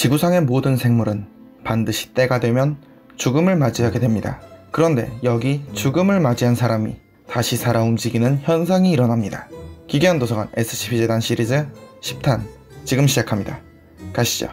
지구상의 모든 생물은 반드시 때가 되면 죽음을 맞이하게 됩니다. 그런데 여기 죽음을 맞이한 사람이 다시 살아 움직이는 현상이 일어납니다. 기괴한 도서관 SCP-재단 시리즈 10탄 지금 시작합니다. 가시죠.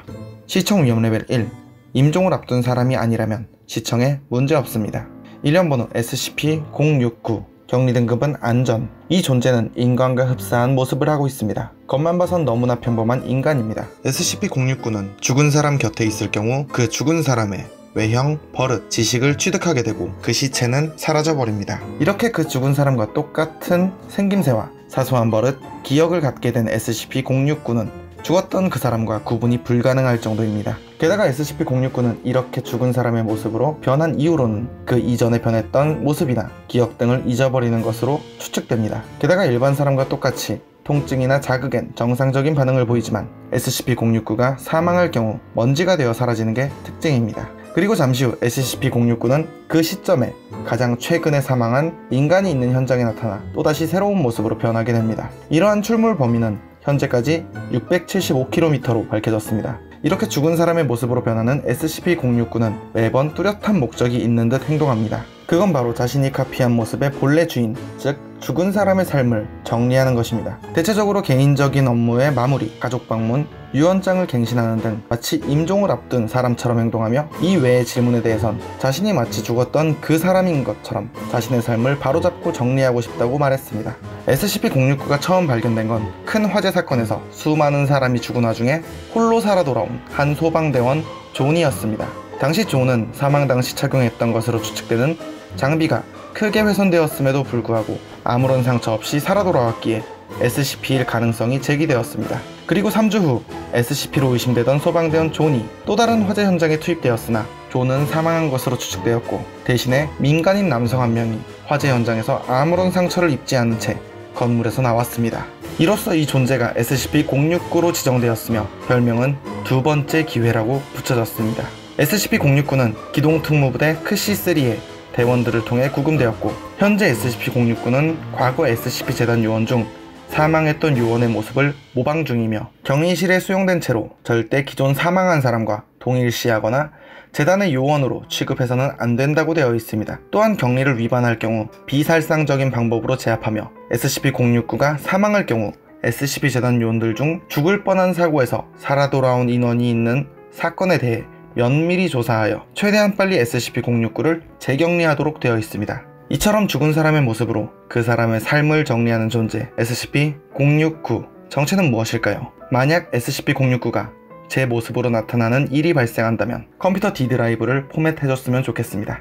시청 위험 레벨 1. 임종을 앞둔 사람이 아니라면 시청에 문제없습니다. 일련번호 SCP-069 격리 등급은 안전. 이 존재는 인간과 흡사한 모습을 하고 있습니다. 겉만 봐선 너무나 평범한 인간입니다. SCP-069는 죽은 사람 곁에 있을 경우 그 죽은 사람의 외형, 버릇, 지식을 취득하게 되고 그 시체는 사라져버립니다. 이렇게 그 죽은 사람과 똑같은 생김새와 사소한 버릇, 기억을 갖게 된 SCP-069는 죽었던 그 사람과 구분이 불가능할 정도입니다. 게다가 SCP-069는 이렇게 죽은 사람의 모습으로 변한 이후로는 그 이전에 변했던 모습이나 기억 등을 잊어버리는 것으로 추측됩니다. 게다가 일반 사람과 똑같이 통증이나 자극엔 정상적인 반응을 보이지만 SCP-069가 사망할 경우 먼지가 되어 사라지는 게 특징입니다. 그리고 잠시 후 SCP-069는 그 시점에 가장 최근에 사망한 인간이 있는 현장에 나타나 또다시 새로운 모습으로 변하게 됩니다. 이러한 출몰 범위는 현재까지 675km로 밝혀졌습니다. 이렇게 죽은 사람의 모습으로 변하는 SCP-069는 매번 뚜렷한 목적이 있는 듯 행동합니다. 그건 바로 자신이 카피한 모습의 본래 주인, 즉 죽은 사람의 삶을 정리하는 것입니다. 대체적으로 개인적인 업무의 마무리, 가족 방문, 유언장을 갱신하는 등 마치 임종을 앞둔 사람처럼 행동하며 이 외의 질문에 대해선 자신이 마치 죽었던 그 사람인 것처럼 자신의 삶을 바로잡고 정리하고 싶다고 말했습니다. SCP-069가 처음 발견된 건 큰 화재 사건에서 수많은 사람이 죽은 와중에 홀로 살아 돌아온 한 소방대원 존이었습니다. 당시 존은 사망 당시 착용했던 것으로 추측되는 장비가 크게 훼손되었음에도 불구하고 아무런 상처 없이 살아 돌아왔기에 SCP일 가능성이 제기되었습니다. 그리고 3주 후 SCP로 의심되던 소방대원 존이 또 다른 화재 현장에 투입되었으나 존은 사망한 것으로 추측되었고 대신에 민간인 남성 한 명이 화재 현장에서 아무런 상처를 입지 않은 채 건물에서 나왔습니다. 이로써 이 존재가 SCP-069로 지정되었으며 별명은 두 번째 기회라고 붙여졌습니다. SCP-069는 기동특무부대 크C-3의 대원들을 통해 구금되었고 현재 SCP-069는 과거 SCP-재단 요원 중 사망했던 요원의 모습을 모방 중이며 격리실에 수용된 채로 절대 기존 사망한 사람과 동일시하거나 재단의 요원으로 취급해서는 안 된다고 되어 있습니다. 또한 격리를 위반할 경우 비살상적인 방법으로 제압하며 SCP-069가 사망할 경우 SCP-재단 요원들 중 죽을 뻔한 사고에서 살아 돌아온 인원이 있는 사건에 대해 면밀히 조사하여 최대한 빨리 SCP-069를 재격리하도록 되어 있습니다. 이처럼 죽은 사람의 모습으로 그 사람의 삶을 정리하는 존재 SCP-069 정체는 무엇일까요? 만약 SCP-069가 제 모습으로 나타나는 일이 발생한다면 컴퓨터 D 드라이브를 포맷해줬으면 좋겠습니다.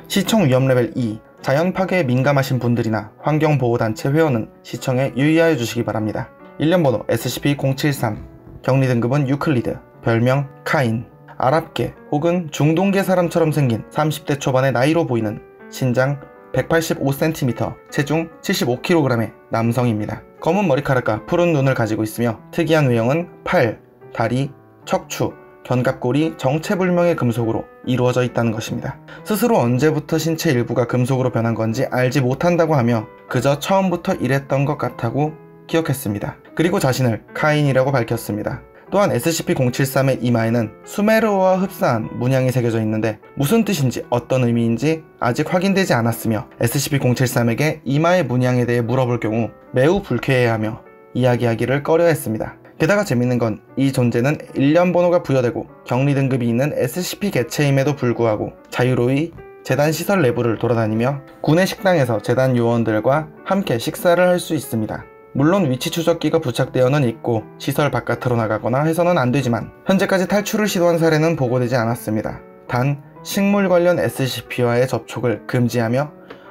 시청 위험 레벨 2. 자연 파괴에 민감하신 분들이나 환경보호단체 회원은 시청에 유의하여 주시기 바랍니다. 일련번호 SCP-073 격리 등급은 유클리드 별명 카인 아랍계 혹은 중동계 사람처럼 생긴 30대 초반의 나이로 보이는 신장 185cm, 체중 75kg의 남성입니다. 검은 머리카락과 푸른 눈을 가지고 있으며 특이한 외형은 팔, 다리, 척추, 견갑골이 정체불명의 금속으로 이루어져 있다는 것입니다. 스스로 언제부터 신체 일부가 금속으로 변한 건지 알지 못한다고 하며 그저 처음부터 이랬던 것 같다고 기억했습니다. 그리고 자신을 카인이라고 밝혔습니다. 또한 SCP-073의 이마에는 수메르어와 흡사한 문양이 새겨져 있는데 무슨 뜻인지 어떤 의미인지 아직 확인되지 않았으며 SCP-073에게 이마의 문양에 대해 물어볼 경우 매우 불쾌해하며 이야기하기를 꺼려했습니다. 게다가 재밌는 건 이 존재는 일련 번호가 부여되고 격리 등급이 있는 SCP 개체임에도 불구하고 자유로이 재단 시설 내부를 돌아다니며 군의 식당에서 재단 요원들과 함께 식사를 할 수 있습니다. 물론 위치 추적기가 부착되어는 있고 시설 바깥으로 나가거나 해서는 안 되지만 현재까지 탈출을 시도한 사례는 보고되지 않았습니다. 단 식물 관련 SCP와의 접촉을 금지하며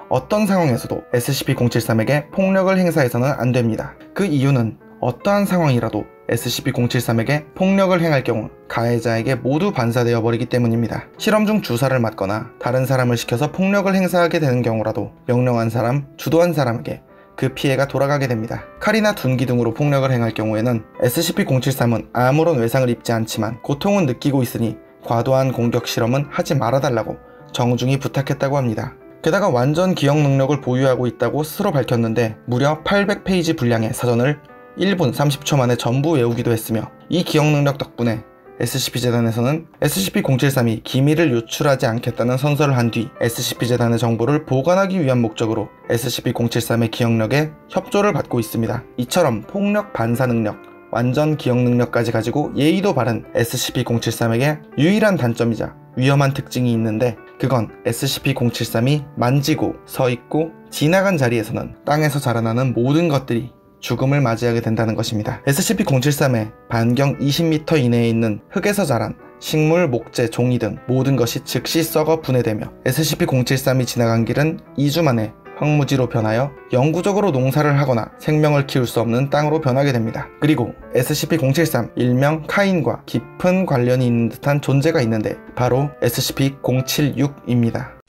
어떤 상황에서도 SCP-073에게 폭력을 행사해서는 안 됩니다. 그 이유는 어떠한 상황이라도 SCP-073에게 폭력을 행할 경우 가해자에게 모두 반사되어 버리기 때문입니다. 실험 중 주사를 맞거나 다른 사람을 시켜서 폭력을 행사하게 되는 경우라도 명령한 사람, 주도한 사람에게 그 피해가 돌아가게 됩니다. 칼이나 둔기 등으로 폭력을 행할 경우에는 SCP-073은 아무런 외상을 입지 않지만 고통은 느끼고 있으니 과도한 공격 실험은 하지 말아달라고 정중히 부탁했다고 합니다. 게다가 완전 기억 능력을 보유하고 있다고 스스로 밝혔는데 무려 800페이지 분량의 사전을 1분 30초 만에 전부 외우기도 했으며, 이 기억능력 덕분에 SCP-재단에서는 SCP-073이 기밀을 유출하지 않겠다는 선서를 한 뒤 SCP-재단의 정보를 보관하기 위한 목적으로 SCP-073의 기억력에 협조를 받고 있습니다. 이처럼 폭력 반사 능력, 완전 기억 능력까지 가지고 예의도 바른 SCP-073에게 유일한 단점이자 위험한 특징이 있는데, 그건 SCP-073이 만지고 서있고 지나간 자리에서는 땅에서 자라나는 모든 것들이 죽음을 맞이하게 된다는 것입니다. SCP-073의 반경 20m 이내에 있는 흙에서 자란 식물, 목재, 종이 등 모든 것이 즉시 썩어 분해되며 SCP-073이 지나간 길은 2주 만에 황무지로 변하여 영구적으로 농사를 하거나 생명을 키울 수 없는 땅으로 변하게 됩니다. 그리고 SCP-073 일명 카인과 깊은 관련이 있는 듯한 존재가 있는데 바로 SCP-076입니다.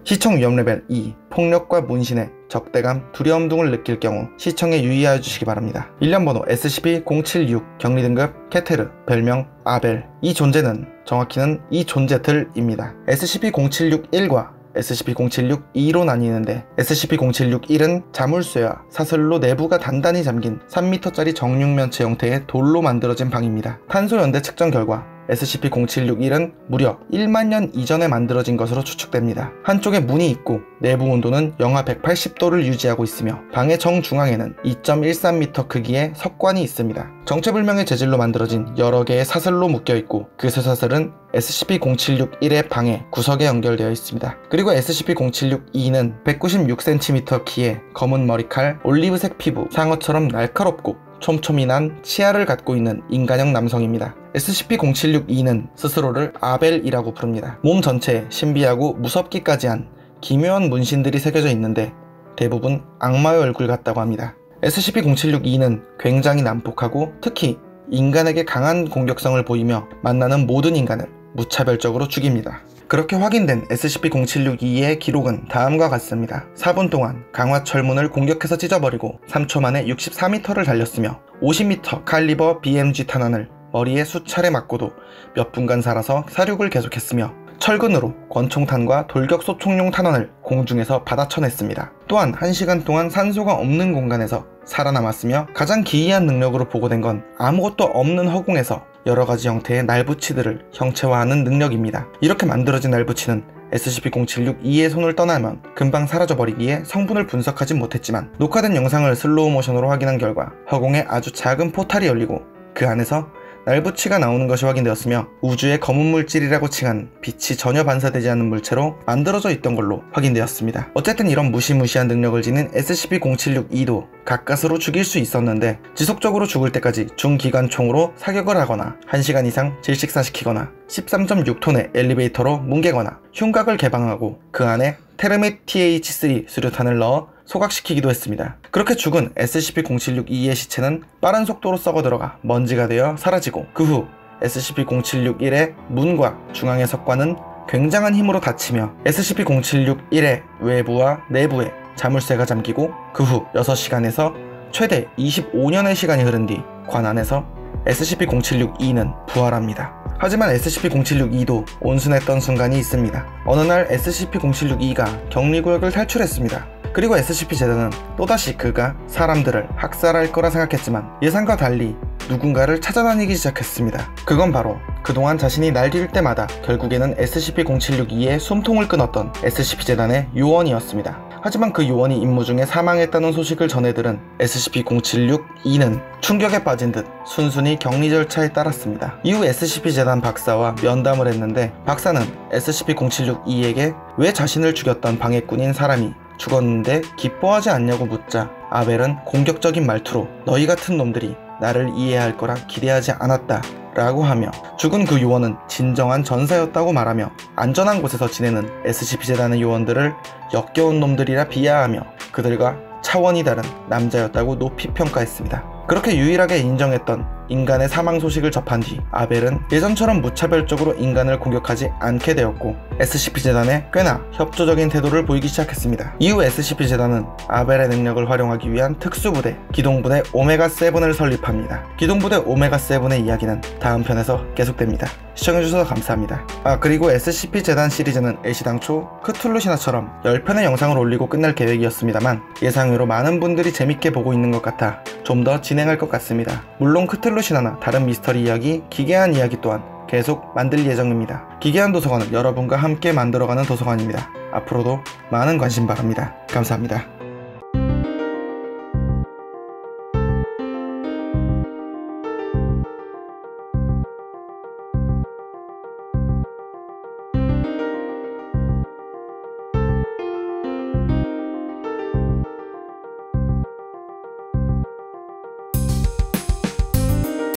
시청 위험 레벨 2, 폭력과 문신에 적대감, 두려움 등을 느낄 경우 시청에 유의하여 주시기 바랍니다. 일련번호 SCP-076, 격리 등급 케테르, 별명 아벨. 이 존재는 정확히는 이 존재들입니다. SCP-076-1과 SCP-076-2로 나뉘는데, SCP-076-1은 자물쇠와 사슬로 내부가 단단히 잠긴 3m짜리 정육면체 형태의 돌로 만들어진 방입니다. 탄소 연대 측정 결과 SCP-076-1은 무려 1만 년 이전에 만들어진 것으로 추측됩니다. 한쪽에 문이 있고 내부 온도는 영하 180도를 유지하고 있으며 방의 정중앙에는 2.13m 크기의 석관이 있습니다. 정체불명의 재질로 만들어진 여러 개의 사슬로 묶여있고 그 쇠사슬은 SCP-076-1의 방의 구석에 연결되어 있습니다. 그리고 SCP-076-2는 196cm 키에 검은 머리칼, 올리브색 피부, 상어처럼 날카롭고 촘촘히 난 치아를 갖고 있는 인간형 남성입니다. SCP-076-2는 스스로를 아벨이라고 부릅니다. 몸 전체에 신비하고 무섭기까지 한 기묘한 문신들이 새겨져 있는데 대부분 악마의 얼굴 같다고 합니다. SCP-076-2는 굉장히 난폭하고 특히 인간에게 강한 공격성을 보이며 만나는 모든 인간을 무차별적으로 죽입니다. 그렇게 확인된 SCP-076-2의 기록은 다음과 같습니다. 4분 동안 강화철문을 공격해서 찢어버리고 3초 만에 64m를 달렸으며 50m 칼리버 BMG 탄환을 머리에 수차례 맞고도 몇 분간 살아서 사륙을 계속했으며 철근으로 권총탄과 돌격소총용 탄환을 공중에서 받아쳐냈습니다. 또한 1시간 동안 산소가 없는 공간에서 살아남았으며 가장 기이한 능력으로 보고된 건 아무것도 없는 허공에서 여러가지 형태의 날붙이들을 형체화하는 능력입니다. 이렇게 만들어진 날붙이는 SCP-076-2의 손을 떠나면 금방 사라져버리기에 성분을 분석하진 못했지만 녹화된 영상을 슬로우 모션으로 확인한 결과 허공에 아주 작은 포탈이 열리고 그 안에서 날붙이가 나오는 것이 확인되었으며 우주의 검은 물질이라고 칭한 빛이 전혀 반사되지 않는 물체로 만들어져 있던 걸로 확인되었습니다. 어쨌든 이런 무시무시한 능력을 지닌 SCP-076-2도 가까스로 죽일 수 있었는데 지속적으로 죽을 때까지 중기관총으로 사격을 하거나 1시간 이상 질식사시키거나 13.6톤의 엘리베이터로 뭉개거나 흉곽을 개방하고 그 안에 테르밋 TH3 수류탄을 넣어 소각시키기도 했습니다. 그렇게 죽은 SCP-076-2의 시체는 빠른 속도로 썩어들어가 먼지가 되어 사라지고 그 후 SCP-076-1의 문과 중앙의 석관은 굉장한 힘으로 닫히며 SCP-076-1의 외부와 내부에 자물쇠가 잠기고 그 후 6시간에서 최대 25년의 시간이 흐른 뒤 관 안에서 SCP-076-2는 부활합니다. 하지만 SCP-076-2도 온순했던 순간이 있습니다. 어느 날 SCP-076-2가 격리구역을 탈출했습니다. 그리고 SCP-재단은 또다시 그가 사람들을 학살할 거라 생각했지만 예상과 달리 누군가를 찾아다니기 시작했습니다. 그건 바로 그동안 자신이 날뛸 때마다 결국에는 SCP-076-2의 숨통을 끊었던 SCP-재단의 요원이었습니다. 하지만 그 요원이 임무 중에 사망했다는 소식을 전해들은 SCP-076-2는 충격에 빠진 듯 순순히 격리 절차에 따랐습니다. 이후 SCP-재단 박사와 면담을 했는데 박사는 SCP-076-2에게 왜 자신을 죽였던 방해꾼인 사람이 죽었는데 기뻐하지 않냐고 묻자 아벨은 공격적인 말투로 너희 같은 놈들이 나를 이해할 거라 기대하지 않았다 라고 하며 죽은 그 요원은 진정한 전사였다고 말하며 안전한 곳에서 지내는 SCP-재단의 요원들을 역겨운 놈들이라 비하하며 그들과 차원이 다른 남자였다고 높이 평가했습니다. 그렇게 유일하게 인정했던 인간의 사망 소식을 접한 뒤 아벨은 예전처럼 무차별적으로 인간을 공격하지 않게 되었고 SCP-재단에 꽤나 협조적인 태도를 보이기 시작했습니다. 이후 SCP-재단은 아벨의 능력을 활용하기 위한 특수부대 기동부대 오메가7을 설립합니다. 기동부대 오메가7의 이야기는 다음 편에서 계속됩니다. 시청해주셔서 감사합니다. 그리고 SCP-재단 시리즈는 애시당초 크툴루 신화처럼 10편의 영상을 올리고 끝낼 계획이었습니다만 예상외로 많은 분들이 재밌게 보고 있는 것 같아 좀 더 진행할 것 같습니다. 물론 크툴루 신화나 다른 미스터리 이야기, 기괴한 이야기 또한 계속 만들 예정입니다. 기괴한 도서관은 여러분과 함께 만들어가는 도서관입니다. 앞으로도 많은 관심 바랍니다. 감사합니다.